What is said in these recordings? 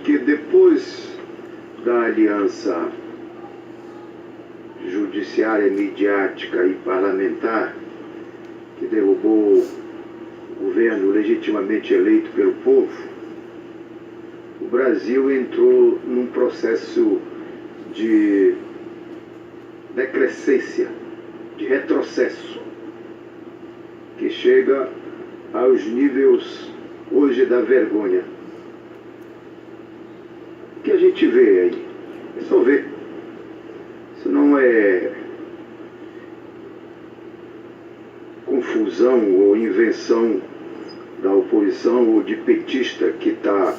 que depois da aliança judiciária, midiática e parlamentar, que derrubou o governo legitimamente eleito pelo povo, o Brasil entrou num processo de decrescência, de retrocesso, que chega aos níveis hoje da vergonha. O que a gente vê aí? É só ver. Isso não é confusão ou invenção da oposição ou de petista que está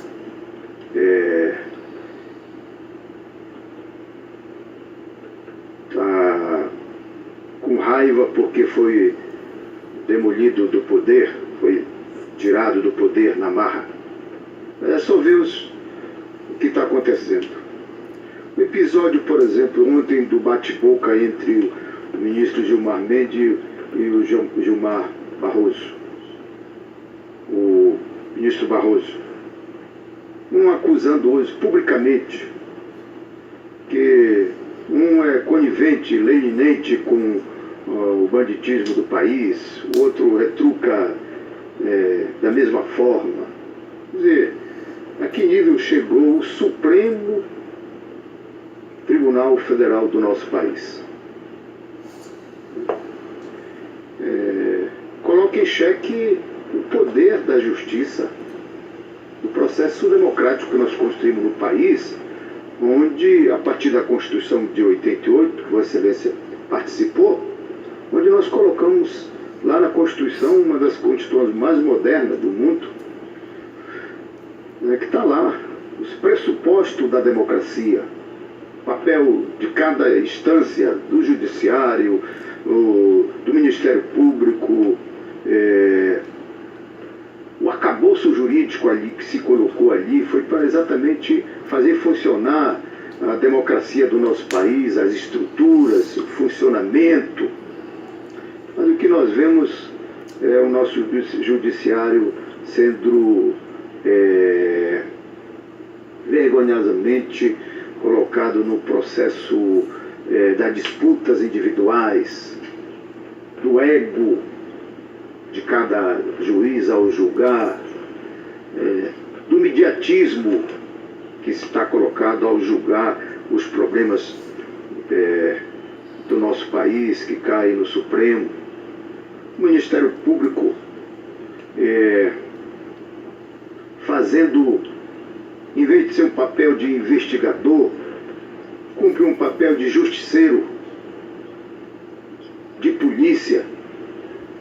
com raiva porque foi demolido do poder, foi tirado do poder na marra. É só ver o que está acontecendo. O episódio, por exemplo, ontem do bate-boca entre o ministro Gilmar Mendes e o Gilmar Barroso, o ministro Barroso, um acusando hoje publicamente que um é conivente, leniente com o banditismo do país, o outro retruca da mesma forma. Quer dizer, a que nível chegou o Supremo Tribunal Federal do nosso país? Coloca em xeque o poder da justiça, o processo democrático que nós construímos no país, onde, a partir da Constituição de 88, que Vossa Excelência participou, onde nós colocamos lá na Constituição, uma das constituições mais modernas do mundo, que está lá, os pressupostos da democracia, papel de cada instância, do Judiciário, do Ministério Público, o arcabouço jurídico ali que se colocou ali foi para exatamente fazer funcionar a democracia do nosso país, as estruturas, o funcionamento. Mas o que nós vemos é o nosso judiciário sendo vergonhosamente colocado no processo das disputas individuais, do ego de cada juiz ao julgar, do mediatismo que está colocado ao julgar os problemas do nosso país, que cai no Supremo. O Ministério Público fazendo, em vez de ser um papel de investigador, cumpre um papel de justiceiro, de polícia,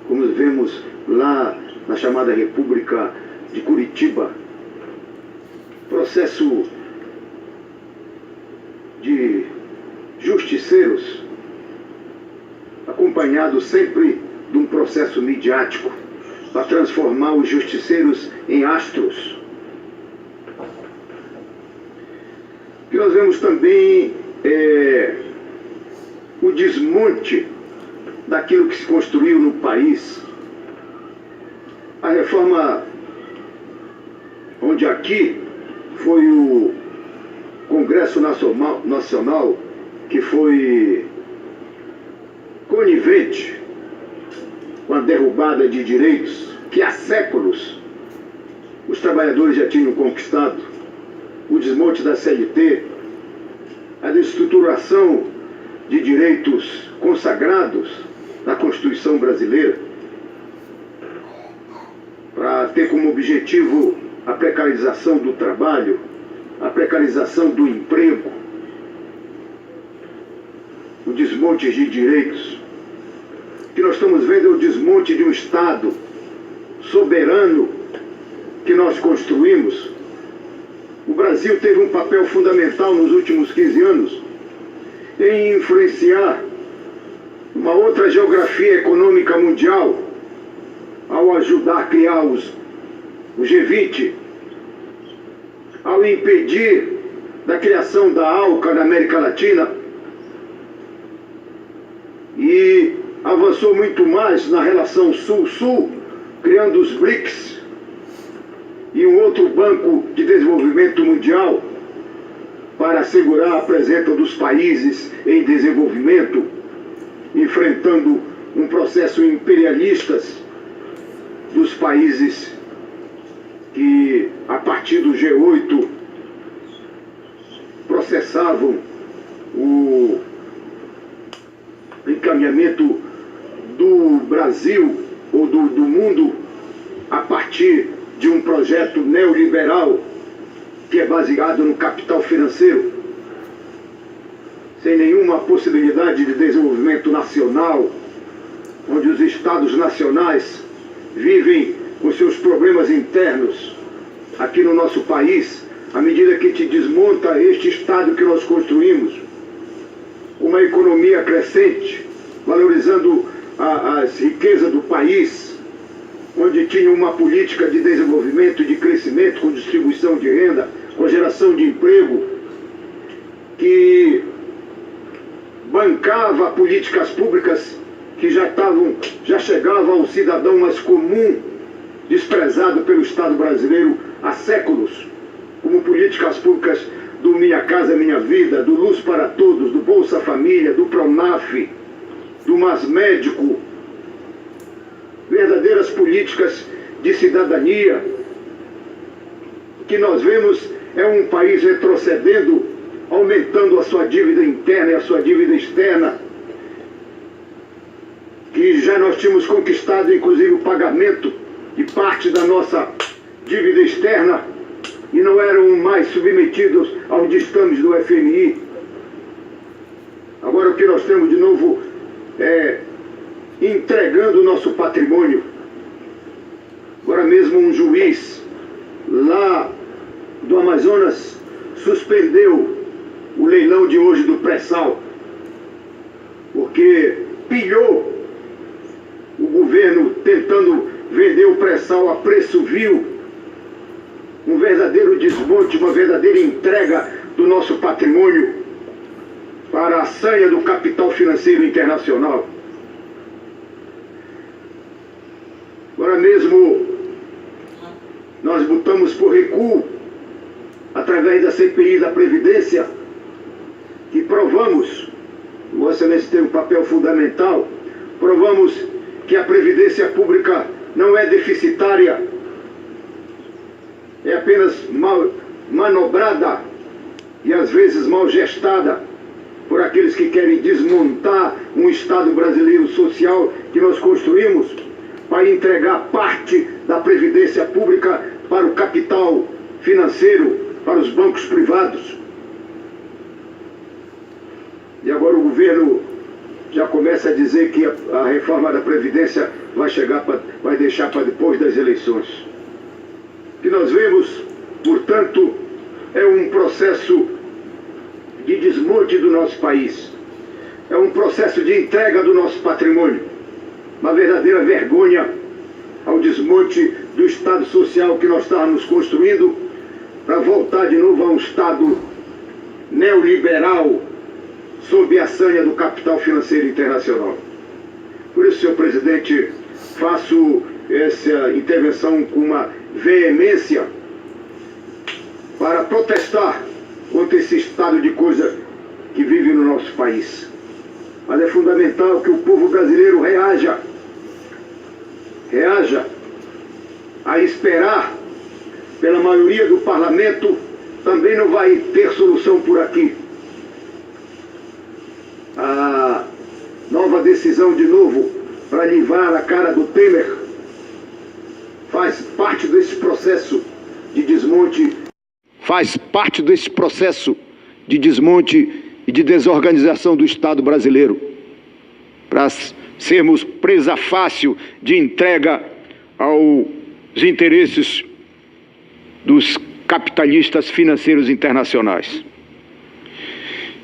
como vemos lá na chamada República de Curitiba. Processo de justiceiros, acompanhado sempre de um processo midiático, para transformar os justiceiros em astros. E nós vemos também o desmonte daquilo que se construiu no país. A reforma, onde aqui foi o Congresso Nacional que foi conivente com a derrubada de direitos que há séculos os trabalhadores já tinham conquistado, o desmonte da CLT, a desestruturação de direitos consagrados na Constituição brasileira, para ter como objetivo a precarização do trabalho, a precarização do emprego, o desmonte de direitos. O que nós estamos vendo é o desmonte de um Estado soberano que nós construímos. O Brasil teve um papel fundamental nos últimos 15 anos em influenciar uma outra geografia econômica mundial, ao ajudar a criar o G20, ao impedir da criação da ALCA na América Latina, e avançou muito mais na relação Sul-Sul, criando os BRICS, e um outro Banco de Desenvolvimento Mundial para assegurar a presença dos países em desenvolvimento, enfrentando um processo imperialista dos países que, a partir do G8, processavam o encaminhamento do Brasil ou do mundo a partir de um projeto neoliberal que é baseado no capital financeiro, sem nenhuma possibilidade de desenvolvimento nacional, onde os estados nacionais vivem com seus problemas internos. Aqui no nosso país, à medida que te desmonta este estado que nós construímos, uma economia crescente, valorizando as riquezas do país, onde tinha uma política de desenvolvimento e de crescimento, com distribuição de renda, com geração de emprego, que bancava políticas públicas que já chegavam ao cidadão mais comum, desprezado pelo Estado brasileiro há séculos, como políticas públicas do Minha Casa Minha Vida, do Luz para Todos, do Bolsa Família, do Pronaf, do Mais Médico, verdadeiras políticas de cidadania. O que nós vemos é um país retrocedendo, aumentando a sua dívida interna e a sua dívida externa, que já nós tínhamos conquistado, inclusive, o pagamento de parte da nossa dívida externa e não eram mais submetidos aos ditames do FMI. Agora o que nós temos de novo é entregando o nosso patrimônio. Agora mesmo um juiz lá do Amazonas suspendeu o leilão de hoje do pré-sal, porque pilhou o governo tentando vender o pré-sal a preço vil. Um verdadeiro desmonte, uma verdadeira entrega do nosso patrimônio para a sanha do capital financeiro internacional. Agora mesmo nós botamos por recuo, através da CPI da Previdência, que provamos, Vossa Excelência tem um papel fundamental, provamos que a Previdência Pública não é deficitária, é apenas mal manobrada e às vezes mal gestada por aqueles que querem desmontar um Estado brasileiro social que nós construímos para entregar parte da Previdência Pública para o capital financeiro, para os bancos privados. E agora o governo já começa a dizer que a reforma da Previdência vai deixar para depois das eleições. O que nós vemos, portanto, é um processo de desmonte do nosso país. É um processo de entrega do nosso patrimônio. Uma verdadeira vergonha ao desmonte do Estado social que nós estávamos construindo para voltar de novo a um Estado neoliberal sob a sanha do capital financeiro internacional. Por isso, senhor presidente, faço essa intervenção com uma veemência para protestar contra esse estado de coisa que vive no nosso país. Mas é fundamental que o povo brasileiro reaja a esperar pela maioria do parlamento. Também não vai ter solução por aqui. A nova decisão de novo para livrar a cara do Temer faz parte desse processo de desmonte. Faz parte desse processo de desmonte e de desorganização do Estado brasileiro, para sermos presa fácil de entrega aos interesses dos capitalistas financeiros internacionais.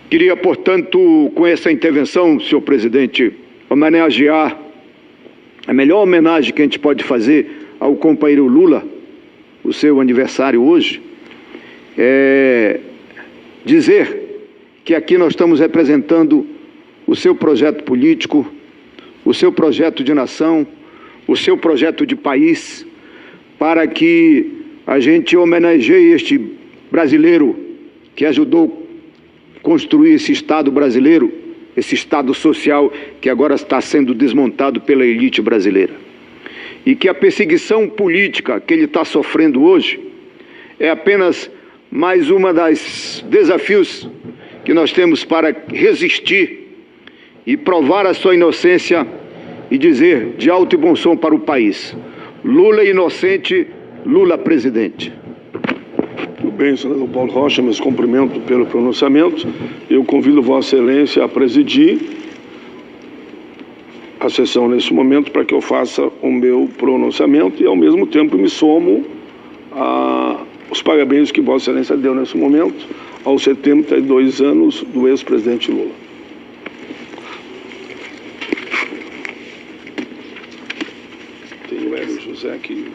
Queria, portanto, com essa intervenção, senhor presidente, homenagear, a melhor homenagem que a gente pode fazer ao companheiro Lula, o seu aniversário hoje, é dizer que aqui nós estamos representando o seu projeto político, o seu projeto de nação, o seu projeto de país, para que a gente homenageie este brasileiro que ajudou a construir esse Estado brasileiro, esse Estado social que agora está sendo desmontado pela elite brasileira. E que a perseguição política que ele está sofrendo hoje é apenas mais uma das desafios que nós temos para resistir e provar a sua inocência e dizer de alto e bom som para o país: Lula inocente, Lula presidente. Muito bem, senador Paulo Rocha, meus cumprimentos pelo pronunciamento. Eu convido Vossa Excelência a presidir a sessão nesse momento para que eu faça o meu pronunciamento e, ao mesmo tempo, me somo aos parabéns que Vossa Excelência deu nesse momento aos 72 anos do ex-presidente Lula. Tem o Hélio José aqui.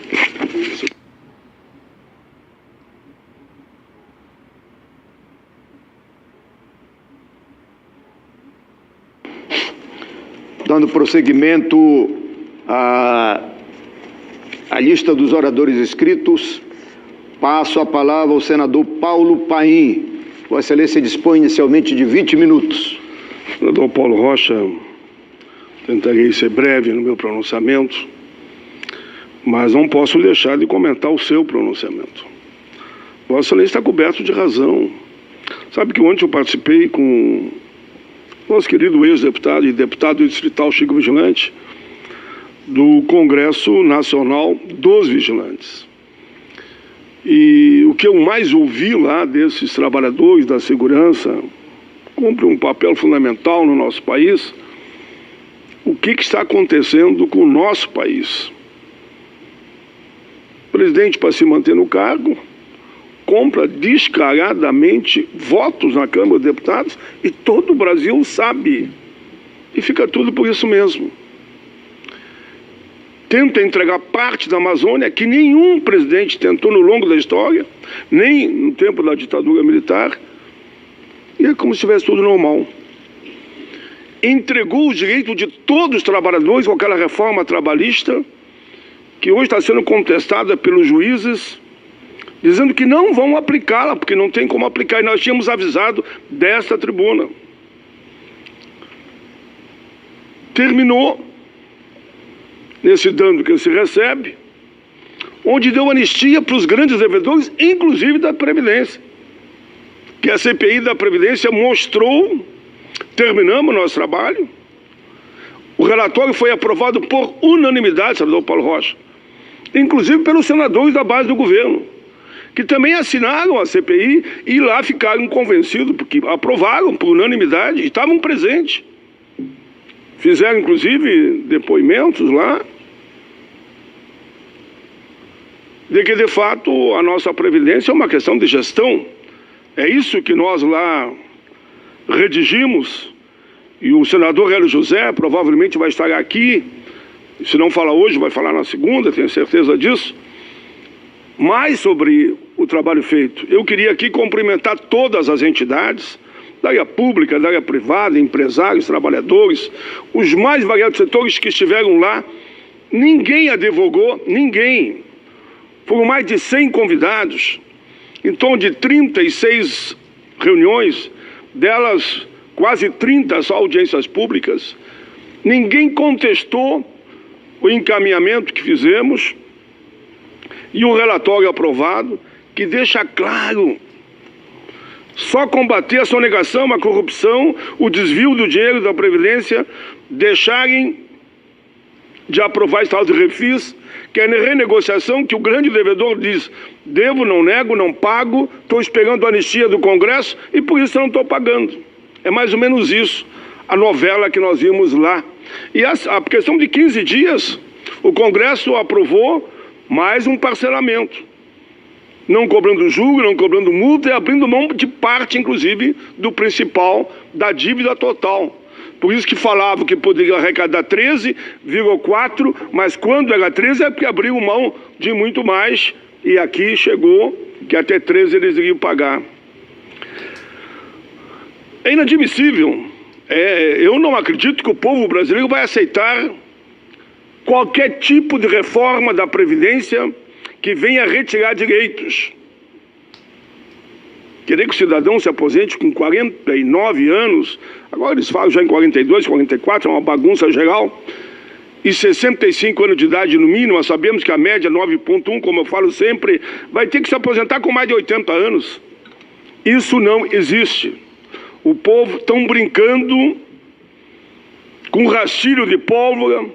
Dando prosseguimento à lista dos oradores inscritos, passo a palavra ao senador Paulo Paim. Vossa Excelência dispõe inicialmente de 20 minutos. Senador Paulo Rocha, tentarei ser breve no meu pronunciamento, mas não posso deixar de comentar o seu pronunciamento. Vossa Excelência está coberto de razão. Sabe que ontem eu participei com nosso querido ex-deputado e deputado distrital Chico Vigilante, do Congresso Nacional dos Vigilantes. E o que eu mais ouvi lá desses trabalhadores da segurança, cumpre um papel fundamental no nosso país, o que está acontecendo com o nosso país. O presidente, para se manter no cargo, compra descaradamente votos na Câmara dos Deputados e todo o Brasil sabe. E fica tudo por isso mesmo. Tenta entregar parte da Amazônia que nenhum presidente tentou no longo da história, nem no tempo da ditadura militar, e é como se estivesse tudo normal. Entregou o direito de todos os trabalhadores com aquela reforma trabalhista, que hoje está sendo contestada pelos juízes, dizendo que não vão aplicá-la, porque não tem como aplicar, e nós tínhamos avisado desta tribuna. Terminou nesse dano que se recebe, onde deu anistia para os grandes devedores, inclusive da Previdência, que a CPI da Previdência mostrou. Terminamos o nosso trabalho, o relatório foi aprovado por unanimidade, senador Paulo Rocha, inclusive pelos senadores da base do governo, que também assinaram a CPI e lá ficaram convencidos, porque aprovaram por unanimidade e estavam presentes. Fizeram, inclusive, depoimentos lá, de que, de fato, a nossa Previdência é uma questão de gestão. É isso que nós lá redigimos, e o senador Hélio José provavelmente vai estar aqui, se não fala hoje, vai falar na segunda, tenho certeza disso, mais sobre o trabalho feito. Eu queria aqui cumprimentar todas as entidades, da área pública, da área privada, empresários, trabalhadores, os mais variados setores que estiveram lá. Ninguém advogou, ninguém. Foram mais de 100 convidados, em torno de 36 reuniões, delas quase 30 só audiências públicas. Ninguém contestou o encaminhamento que fizemos e o relatório aprovado, que deixa claro: só combater a sonegação, a corrupção, o desvio do dinheiro da Previdência, deixarem de aprovar estado de refis, que é a renegociação que o grande devedor diz: devo, não nego, não pago, estou esperando a anistia do Congresso e por isso não estou pagando. É mais ou menos isso, a novela que nós vimos lá. E a questão de 15 dias, o Congresso aprovou mais um parcelamento, não cobrando juro, não cobrando multa e abrindo mão de parte, inclusive, do principal, da dívida total. Por isso que falava que poderia arrecadar 13,4, mas quando era 13 é porque abriu mão de muito mais, e aqui chegou que até 13 eles iriam pagar. É inadmissível. Eu não acredito que o povo brasileiro vai aceitar qualquer tipo de reforma da Previdência que venha retirar direitos. Querer que o cidadão se aposente com 49 anos, agora eles falam já em 42, 44, é uma bagunça geral, e 65 anos de idade no mínimo, nós sabemos que a média é 9,1, como eu falo sempre, vai ter que se aposentar com mais de 80 anos. Isso não existe. O povo estão brincando com rastilho de pólvora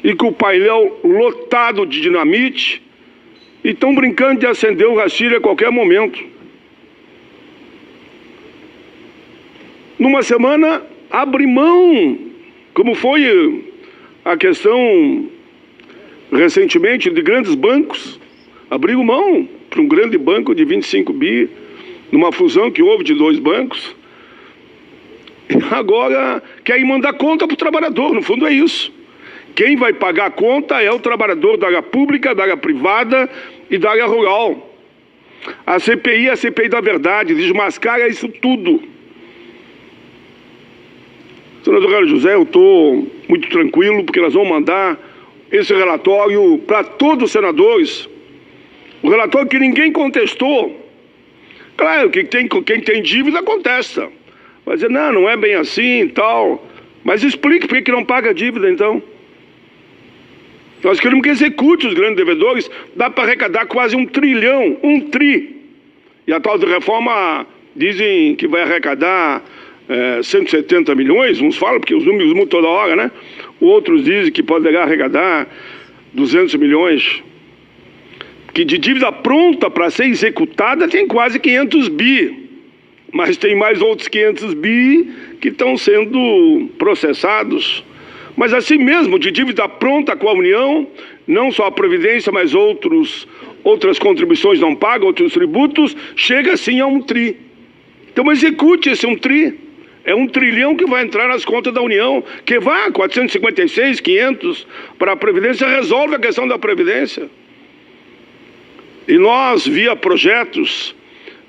e com o painel lotado de dinamite e estão brincando de acender o rastilho a qualquer momento. Numa semana, abre mão, como foi a questão recentemente de grandes bancos, abriu mão para um grande banco de 25 bi, numa fusão que houve de 2 bancos. Agora querem mandar conta para o trabalhador, no fundo é isso. Quem vai pagar a conta é o trabalhador da área pública, da área privada e da área rural. A CPI é a CPI da verdade, desmascara isso tudo. Senador Hélio José, eu estou muito tranquilo, porque nós vamos mandar esse relatório para todos os senadores. O relatório que ninguém contestou. Claro que quem tem dívida contesta. Vai dizer, não, não é bem assim e tal. Mas explique por que não paga a dívida, então. Nós queremos que execute os grandes devedores. Dá para arrecadar quase 1 trilhão, 1 tri. E a tal de reforma dizem que vai arrecadar 170 milhões, uns falam, porque os números mudam toda hora, né? Outros dizem que poderá arrecadar 200 milhões. Que de dívida pronta para ser executada tem quase 500 bi. Mas tem mais outros 500 bi que estão sendo processados. Mas assim mesmo, de dívida pronta com a União, não só a Previdência, mas outras contribuições não pagas, outros tributos, chega assim a 1 tri. Então execute esse 1 tri. É 1 trilhão que vai entrar nas contas da União, que vai 456, 500 para a Previdência, resolve a questão da Previdência. E nós, via projetos,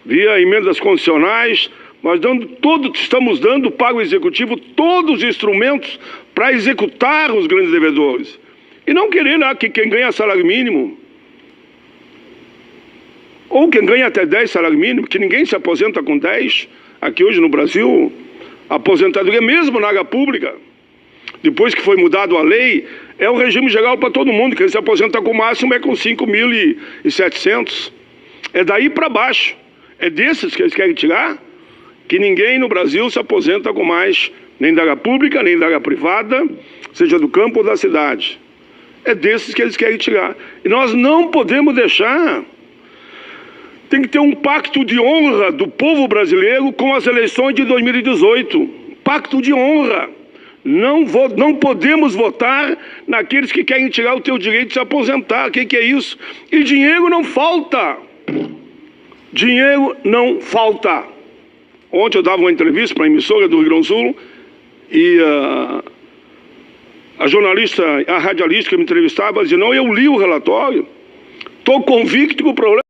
via emendas condicionais, nós estamos dando para o Executivo todos os instrumentos para executar os grandes devedores. E não querer que quem ganha salário mínimo, ou quem ganha até 10 salário mínimo, que ninguém se aposenta com 10, aqui hoje no Brasil, a aposentadoria mesmo na área pública, depois que foi mudado a lei, é o regime geral para todo mundo, que se aposenta com o máximo é com 5.700. É daí para baixo. É desses que eles querem tirar, que ninguém no Brasil se aposenta com mais, nem da área pública, nem da área privada, seja do campo ou da cidade. É desses que eles querem tirar. E nós não podemos deixar. Tem que ter um pacto de honra do povo brasileiro com as eleições de 2018. Pacto de honra. Não podemos votar naqueles que querem tirar o teu direito de se aposentar. O que é isso? E dinheiro não falta. Dinheiro não falta. Ontem eu dava uma entrevista para a emissora do Rio Grande do Sul e a jornalista, a radialista que me entrevistava dizia, não, eu li o relatório, estou convicto que o problema...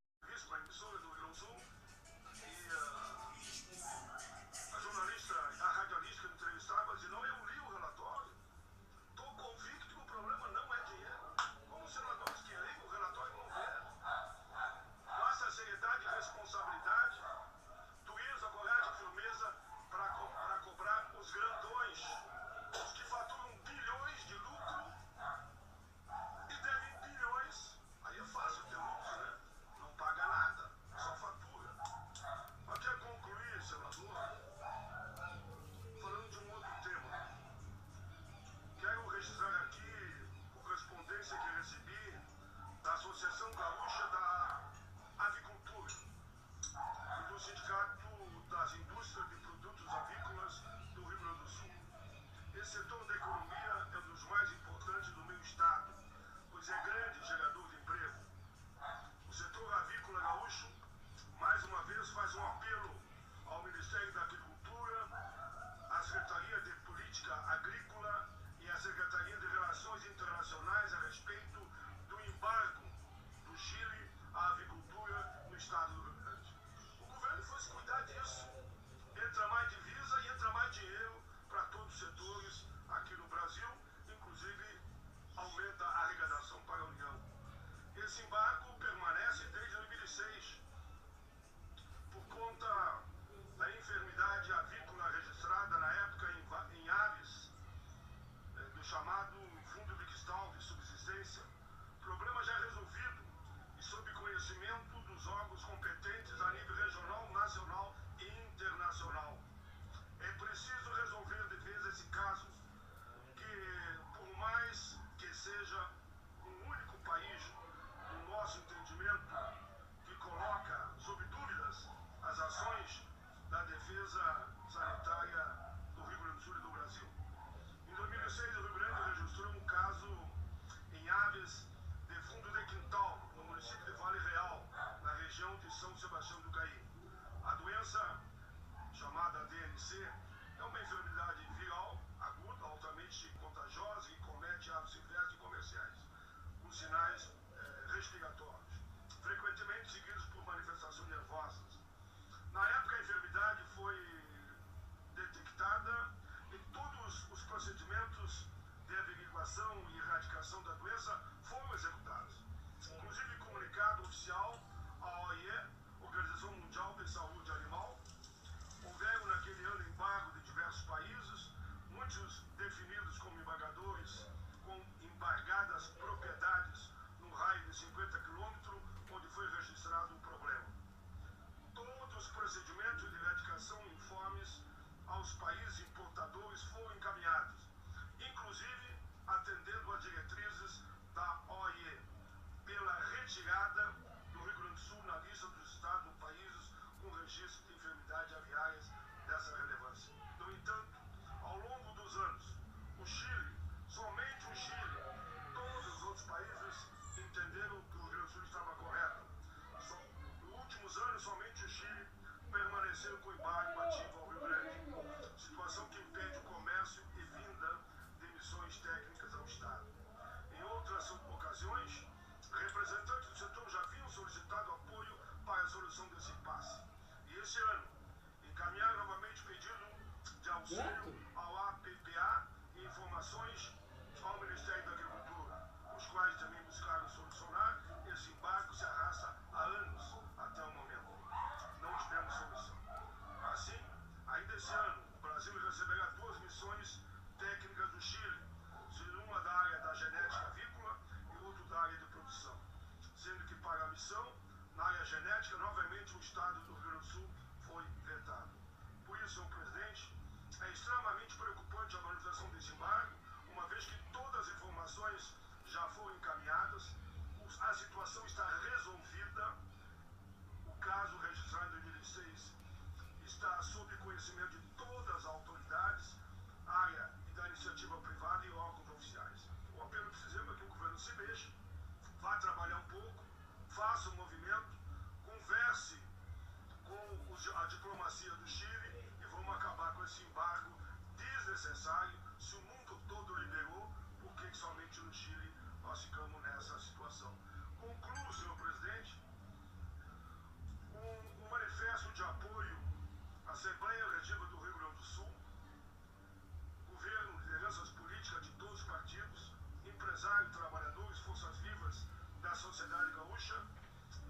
Gaúcha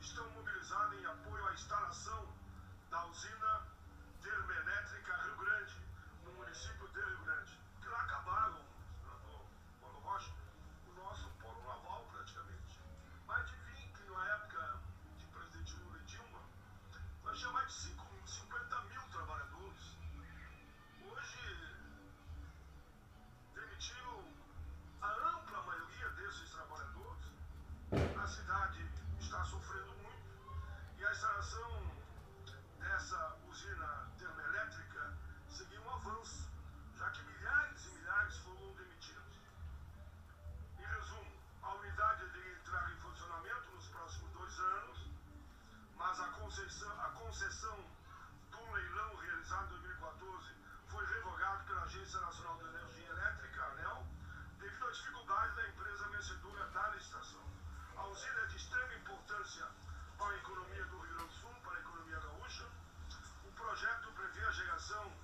estão mobilizadas em apoio à instalação da usina termoelétrica Rio Grande, no município de Rio Grande, que lá acabaram, senador Paulo Rocha, o nosso polo naval praticamente. Mais de 20, na época de presidente Lula e Dilma, nós tínhamos mais de 50 mil trabalhadores. Hoje, demitiram a ampla maioria desses trabalhadores. A cidade está sofrendo muito e a instalação dessa usina termoelétrica seguiu um avanço, já que milhares e milhares foram demitidos. Em resumo, a unidade deveria entrar em funcionamento nos próximos 2 anos, mas a concessão do leilão realizado em 2014 foi revogado pela Agência Nacional de Energia Elétrica, ANEEL, devido à dificuldade da empresa vencedora da licitação. A usina é de extrema importância para a economia do Rio Grande do Sul, para a economia gaúcha. O projeto prevê a geração